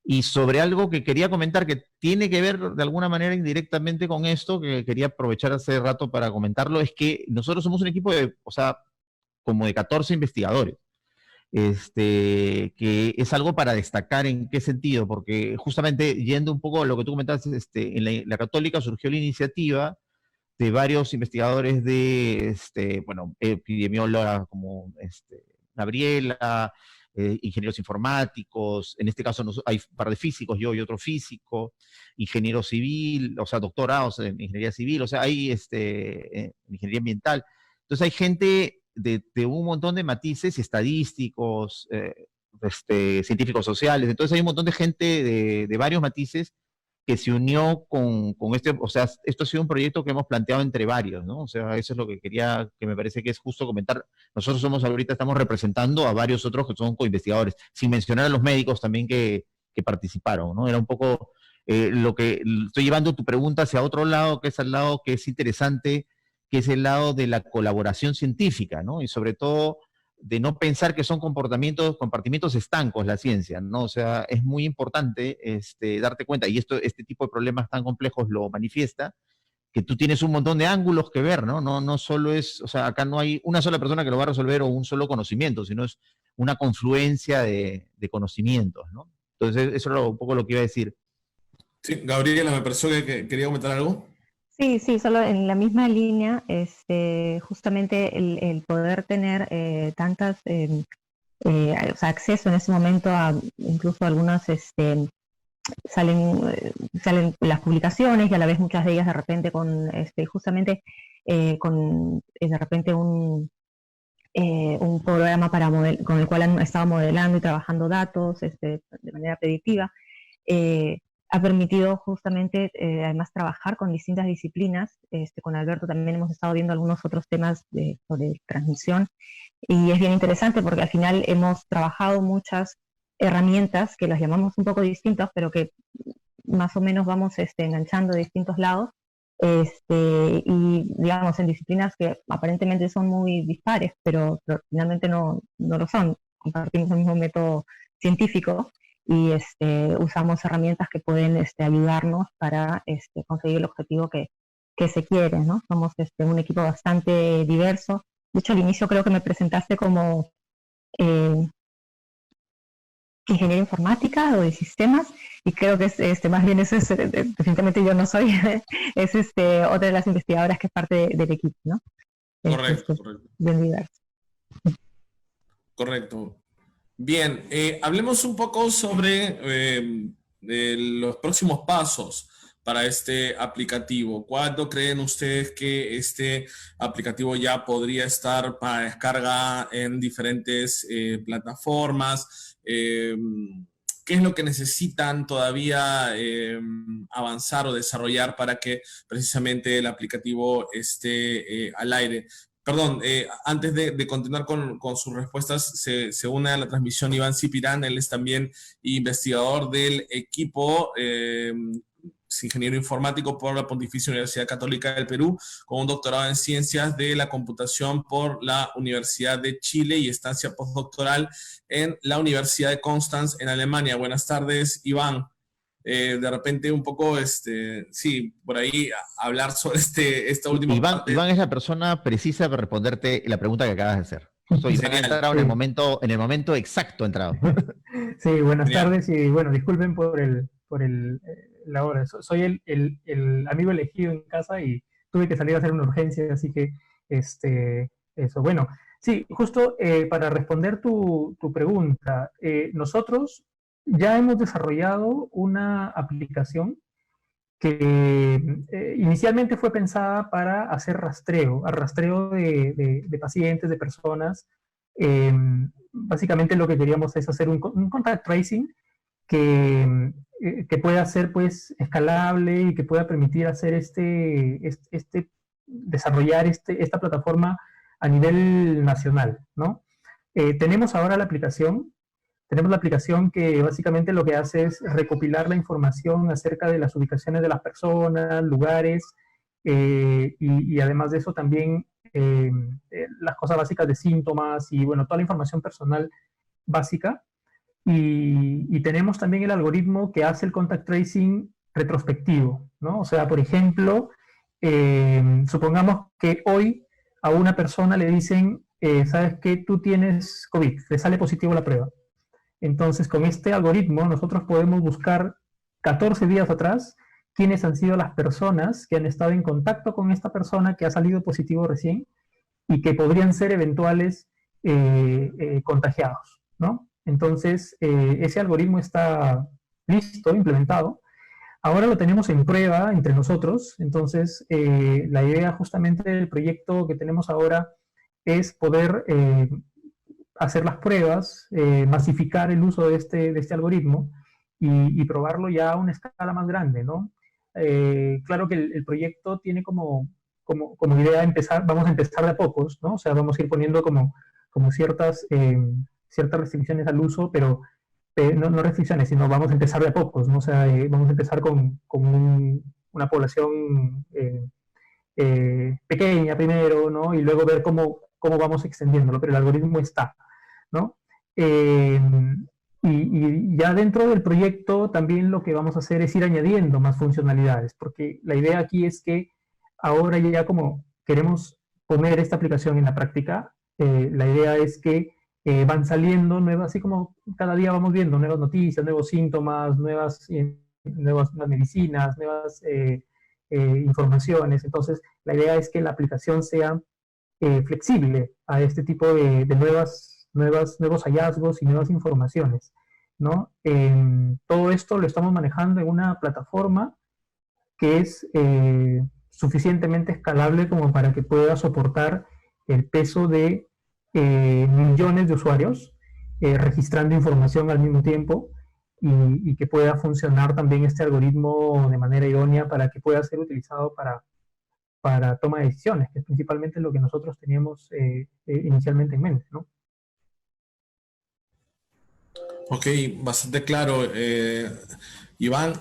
Y sobre algo que quería comentar que tiene que ver de alguna manera indirectamente con esto, que quería aprovechar hace rato para comentarlo, es que nosotros somos un equipo o sea, como de 14 investigadores, que es algo para destacar. ¿En qué sentido? Porque justamente yendo un poco a lo que tú comentaste, en la Católica surgió la iniciativa de varios investigadores bueno, epidemiólogas como Gabriela, ingenieros informáticos, en este caso hay un par de físicos, yo y otro físico, ingeniero civil, o sea, doctorados en ingeniería civil, o sea, hay en ingeniería ambiental. Entonces hay gente de un montón de matices estadísticos, científicos sociales, entonces hay un montón de gente de varios matices que se unió con o sea, esto ha sido un proyecto que hemos planteado entre varios, ¿no? O sea, eso es lo que que me parece que es justo comentar. Nosotros ahorita estamos representando a varios otros que son coinvestigadores, sin mencionar a los médicos también que participaron, ¿no? Era un poco lo que estoy llevando tu pregunta hacia otro lado, que es al lado que es interesante, que es el lado de la colaboración científica, ¿no? Y sobre todo de no pensar que son compartimientos estancos la ciencia, ¿no? O sea, es muy importante darte cuenta, y este tipo de problemas tan complejos lo manifiesta, que tú tienes un montón de ángulos que ver, ¿no? No solo o sea, acá no hay una sola persona que lo va a resolver o un solo conocimiento, sino es una confluencia de conocimientos, ¿no? Entonces, eso era un poco lo que iba a decir. Sí, Gabriela, me pareció que quería comentar algo. Sí, sí, solo en la misma línea, justamente el poder tener tantas, o sea, acceso en ese momento a incluso algunas, salen las publicaciones y a la vez muchas de ellas de repente con, justamente con de repente un programa con el cual han estado modelando y trabajando datos de manera predictiva. Ha permitido justamente, además, trabajar con distintas disciplinas. Con Alberto también hemos estado viendo algunos otros temas sobre transmisión y es bien interesante porque al final hemos trabajado muchas herramientas que las llamamos un poco distintas, pero que más o menos vamos enganchando de distintos lados, y digamos en disciplinas que aparentemente son muy dispares, pero finalmente no lo son. Compartimos el mismo método científico y usamos herramientas que pueden ayudarnos para conseguir el objetivo que se quiere, ¿no? Somos un equipo bastante diverso. De hecho, al inicio creo que me presentaste como ingeniero informática o de sistemas, y creo que es más bien eso definitivamente yo no soy, es otra de las investigadoras que es parte del equipo, ¿no? Correcto, correcto. Bien diverso. Correcto. Bien, hablemos un poco sobre los próximos pasos para este aplicativo. ¿Cuándo creen ustedes que este aplicativo ya podría estar para descarga en diferentes plataformas? ¿Qué es lo que necesitan todavía avanzar o desarrollar para que precisamente el aplicativo esté al aire? Perdón, antes de continuar con sus respuestas, se une a la transmisión Iván Cipirán. Él es también investigador del equipo, es ingeniero informático por la Pontificia Universidad Católica del Perú, con un doctorado en Ciencias de la Computación por la Universidad de Chile y estancia postdoctoral en la Universidad de Constanz en Alemania. Buenas tardes, Iván. De repente un poco, sí, por ahí hablar sobre esta última parte. Iván es la persona precisa para responderte la pregunta que acabas de hacer. Justo Iván ha entrado en el momento exacto entrado. Sí, buenas tardes y bueno, disculpen por la hora. Soy el amigo elegido en casa y tuve que salir a hacer una urgencia, así que eso. Bueno, sí, justo para responder tu pregunta, nosotros ya hemos desarrollado una aplicación que inicialmente fue pensada para hacer rastreo de pacientes, de personas. Básicamente lo que queríamos es hacer un contact tracing que pueda ser pues escalable y que pueda permitir hacer desarrollar esta plataforma a nivel nacional, ¿no? Tenemos ahora la aplicación. Tenemos la aplicación que básicamente lo que hace es recopilar la información acerca de las ubicaciones de las personas, lugares, y además de eso también las cosas básicas de síntomas y bueno, toda la información personal básica. Y tenemos también el algoritmo que hace el contact tracing retrospectivo, ¿no? O sea, por ejemplo, supongamos que hoy a una persona le dicen, ¿sabes qué? Tú tienes COVID, te sale positivo la prueba. Entonces, con este algoritmo, nosotros podemos buscar 14 días atrás quiénes han sido las personas que han estado en contacto con esta persona que ha salido positivo recién y que podrían ser eventuales contagiados, ¿no? Entonces, ese algoritmo está listo, implementado. Ahora lo tenemos en prueba entre nosotros. Entonces, la idea justamente del proyecto que tenemos ahora es poder hacer las pruebas, masificar el uso de este algoritmo y probarlo ya a una escala más grande, ¿no? Claro que el proyecto tiene como idea vamos a empezar de a pocos, ¿no? O sea, vamos a ir poniendo como ciertas restricciones al uso, pero no restricciones, sino vamos a empezar de a pocos, ¿no? O sea, vamos a empezar con una población pequeña primero, ¿no? Y luego ver cómo vamos extendiéndolo, pero el algoritmo está, ¿no? Y ya dentro del proyecto también lo que vamos a hacer es ir añadiendo más funcionalidades, porque la idea aquí es que ahora ya como queremos poner esta aplicación en la práctica, la idea es que van saliendo nuevas, así como cada día vamos viendo nuevas noticias, nuevos síntomas, nuevas medicinas, nuevas informaciones. Entonces, la idea es que la aplicación sea flexible a este tipo de nuevos hallazgos y nuevas informaciones, ¿no? Todo esto lo estamos manejando en una plataforma que es suficientemente escalable como para que pueda soportar el peso de millones de usuarios registrando información al mismo tiempo y que pueda funcionar también este algoritmo de manera idónea para que pueda ser utilizado para toma de decisiones, que es principalmente lo que nosotros teníamos inicialmente en mente, ¿no? Ok, bastante claro, Iván.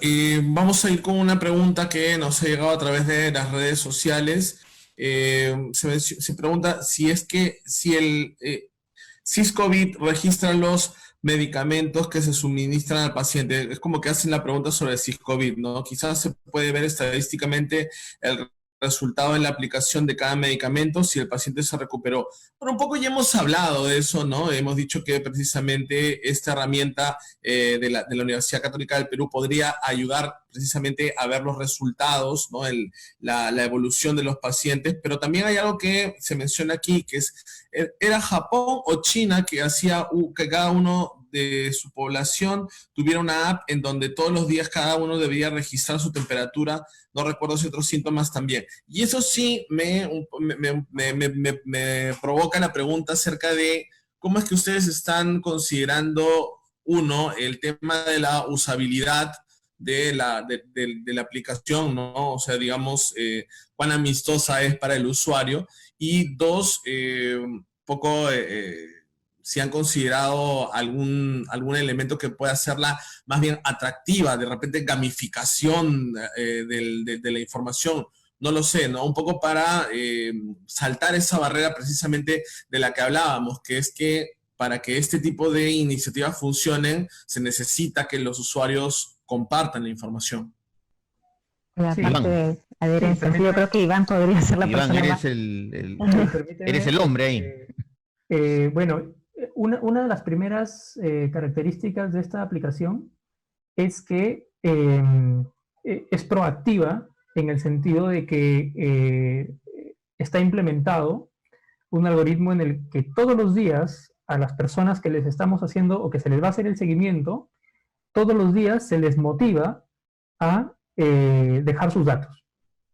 Vamos a ir con una pregunta que nos ha llegado a través de las redes sociales. Se pregunta si el SysCovid registra los medicamentos que se suministran al paciente. Es como que hacen la pregunta sobre el SysCovid, ¿no? Quizás se puede ver estadísticamente el resultado en la aplicación de cada medicamento si el paciente se recuperó. Bueno, un poco ya hemos hablado de eso, ¿no? Hemos dicho que precisamente esta herramienta de la Universidad Católica del Perú podría ayudar precisamente a ver los resultados, ¿no? La evolución de los pacientes, pero también hay algo que se menciona aquí, que era Japón o China que hacía que cada uno de su población tuviera una app en donde todos los días cada uno debía registrar su temperatura, no recuerdo si otros síntomas también. Y eso sí me provoca la pregunta acerca de cómo es que ustedes están considerando, uno, el tema de la usabilidad de la aplicación, ¿no? O sea, digamos, cuán amistosa es para el usuario. Y dos, si han considerado algún elemento que pueda hacerla más bien atractiva, de repente gamificación de la información, no lo sé, ¿no? Un poco para saltar esa barrera precisamente de la que hablábamos, que es que para que este tipo de iniciativas funcionen, se necesita que los usuarios compartan la información. La Sí, parte de adherencia. Sí, yo creo que Iván podría ser la Iván, persona eres más... eres el hombre ahí. Bueno, una de las primeras características de esta aplicación es que es proactiva en el sentido de que está implementado un algoritmo en el que todos los días a las personas que les estamos haciendo o que se les va a hacer el seguimiento, todos los días se les motiva a dejar sus datos,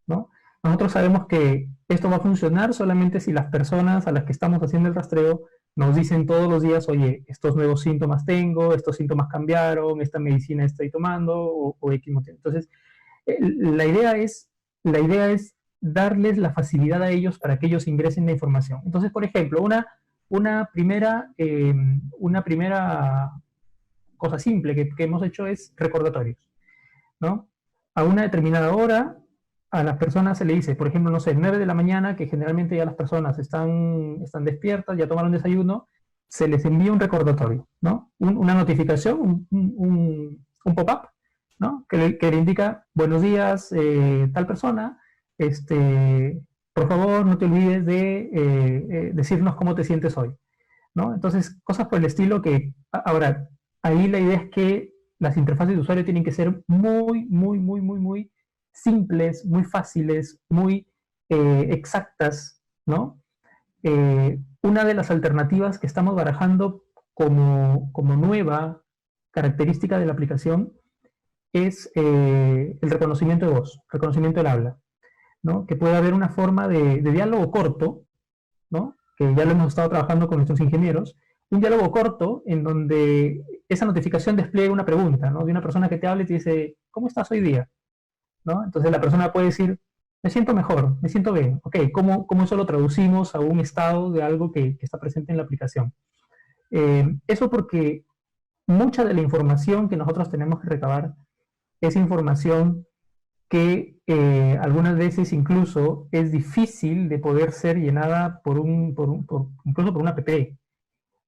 ¿no? Nosotros sabemos que esto va a funcionar solamente si las personas a las que estamos haciendo el rastreo nos dicen todos los días, oye, estos nuevos síntomas tengo, estos síntomas cambiaron, esta medicina estoy tomando o X motivo. Entonces, la idea es darles la facilidad a ellos para que ellos ingresen la información. Entonces, por ejemplo, una primera cosa simple que hemos hecho es recordatorios, ¿no? A una determinada hora, a las personas se le dice, por ejemplo, no sé, 9 de la mañana, que generalmente ya las personas están despiertas, ya tomaron desayuno, se les envía un recordatorio, ¿no? Una notificación, un pop-up, ¿no? Que le indica, buenos días, tal persona, por favor, no te olvides de decirnos cómo te sientes hoy, ¿no? Entonces, cosas por el estilo que, ahora, ahí la idea es que las interfaces de usuario tienen que ser muy simples, muy fáciles, muy exactas, ¿no? Una de las alternativas que estamos barajando como nueva característica de la aplicación es el reconocimiento de voz, reconocimiento del habla, ¿no? Que pueda haber una forma de diálogo corto, ¿no? Que ya lo hemos estado trabajando con nuestros ingenieros, un diálogo corto en donde esa notificación despliegue una pregunta, ¿no? De una persona que te habla y te dice, ¿cómo estás hoy día? ¿No? Entonces la persona puede decir, me siento mejor, me siento bien. Ok, ¿cómo eso lo traducimos a un estado de algo que está presente en la aplicación? Eso porque mucha de la información que nosotros tenemos que recabar es información que algunas veces incluso es difícil de poder ser llenada incluso por una app,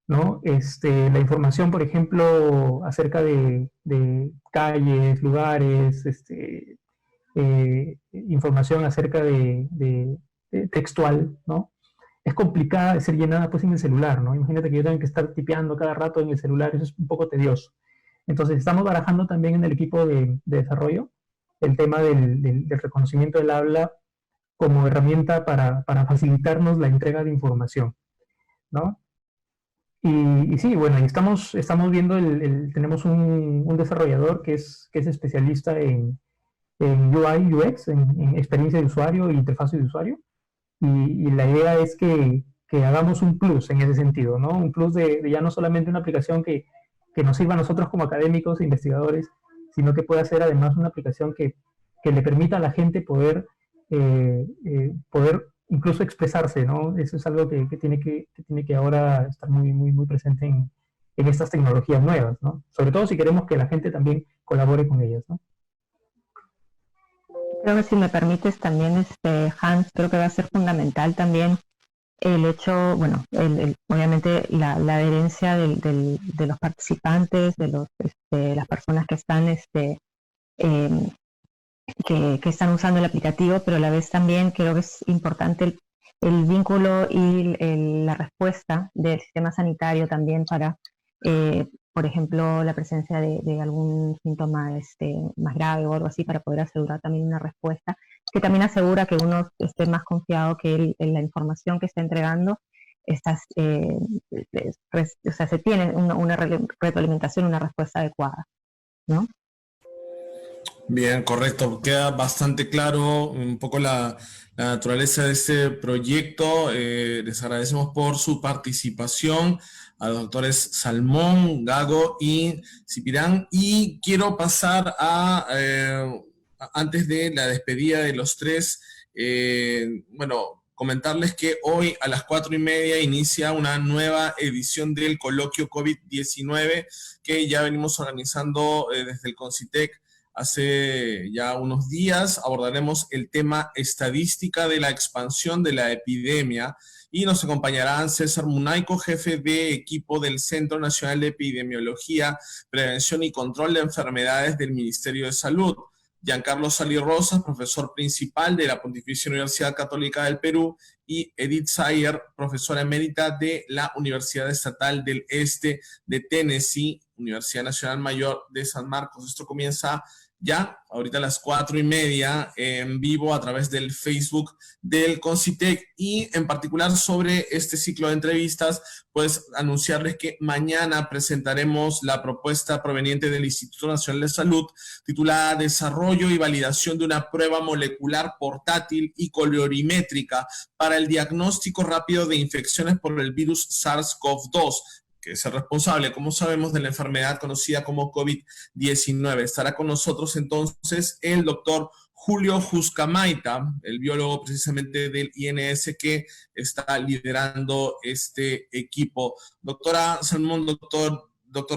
¿no? La información, por ejemplo, acerca de calles, lugares, información acerca de textual, ¿no? Es complicada de ser llenada pues en el celular, ¿no? Imagínate que yo tengo que estar tipeando cada rato en el celular, eso es un poco tedioso. Entonces estamos barajando también en el equipo de desarrollo el tema del reconocimiento del habla como herramienta para facilitarnos la entrega de información, ¿no? Y sí, bueno, y estamos viendo, tenemos un desarrollador que es especialista en UI, UX, en experiencia de usuario e interfaz de usuario, y la idea es que hagamos un plus en ese sentido, ¿no? Un plus de ya no solamente una aplicación que nos sirva a nosotros como académicos e investigadores, sino que pueda ser además una aplicación que le permita a la gente poder incluso expresarse, ¿no? Eso es algo que tiene que ahora estar muy presente en estas tecnologías nuevas, ¿no? Sobre todo si queremos que la gente también colabore con ellas, ¿no? Creo que si me permites también, Hans, creo que va a ser fundamental también el hecho, bueno, obviamente la adherencia de los participantes, de las personas que están que están usando el aplicativo, pero a la vez también creo que es importante el vínculo y la respuesta del sistema sanitario también para, por ejemplo, la presencia de algún síntoma más grave o algo así, para poder asegurar también una respuesta que también asegura que uno esté más confiado que la información que está entregando o sea, se tiene una retroalimentación, una respuesta adecuada, ¿no? Bien, correcto. Queda bastante claro un poco la naturaleza de este proyecto. Les agradecemos por su participación a los doctores Salmón, Gago y Cipirán. Y quiero pasar antes de la despedida de los tres, comentarles que hoy a las 4:30 inicia una nueva edición del coloquio COVID-19 que ya venimos organizando desde el Concitec hace ya unos días. Abordaremos el tema estadística de la expansión de la epidemia y nos acompañarán César Munaico, jefe de equipo del Centro Nacional de Epidemiología, Prevención y Control de Enfermedades del Ministerio de Salud, Giancarlo Salí Rosas, profesor principal de la Pontificia Universidad Católica del Perú, y Edith Sayer, profesora emérita de la Universidad Estatal del Este de Tennessee, Universidad Nacional Mayor de San Marcos. Esto comienza ya, ahorita a las 4:30, en vivo a través del Facebook del Concitec. Y en particular sobre este ciclo de entrevistas, pues anunciarles que mañana presentaremos la propuesta proveniente del Instituto Nacional de Salud, titulada Desarrollo y validación de una prueba molecular portátil y colorimétrica para el diagnóstico rápido de infecciones por el virus SARS-CoV-2, que es el responsable, como sabemos, de la enfermedad conocida como COVID-19. Estará con nosotros entonces el doctor Julio Juscamaita, el biólogo precisamente del INS que está liderando este equipo. Doctora Salmón, doctor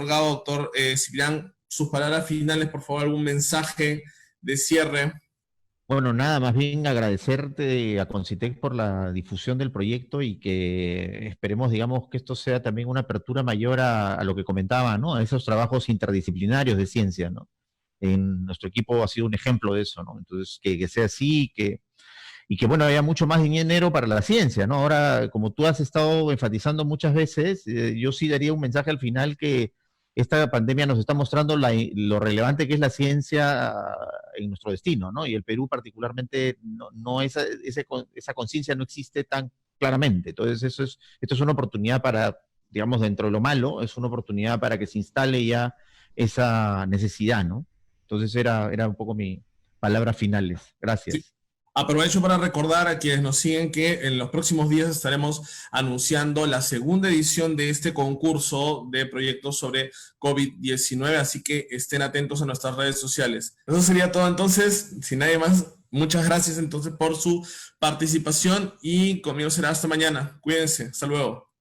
Gao, doctor Cipirán, sus palabras finales, por favor, algún mensaje de cierre. Bueno, nada, más bien agradecerte a Concitec por la difusión del proyecto y que esperemos, digamos, que esto sea también una apertura mayor a lo que comentaba, ¿no? A esos trabajos interdisciplinarios de ciencia, ¿no? En nuestro equipo ha sido un ejemplo de eso, ¿no? Entonces, que sea así, y que, bueno, haya mucho más dinero para la ciencia, ¿no? Ahora, como tú has estado enfatizando muchas veces, yo sí daría un mensaje al final que esta pandemia nos está mostrando lo relevante que es la ciencia en nuestro destino, ¿no? Y el Perú particularmente, esa conciencia no existe tan claramente. Entonces, esto es una oportunidad para, digamos, dentro de lo malo, es una oportunidad para que se instale ya esa necesidad, ¿no? Entonces, era un poco mi palabras finales. Gracias. Sí. Aprovecho para recordar a quienes nos siguen que en los próximos días estaremos anunciando la segunda edición de este concurso de proyectos sobre COVID-19, así que estén atentos a nuestras redes sociales. Eso sería todo entonces, sin nadie más. Muchas gracias entonces por su participación y conmigo será hasta mañana. Cuídense, hasta luego.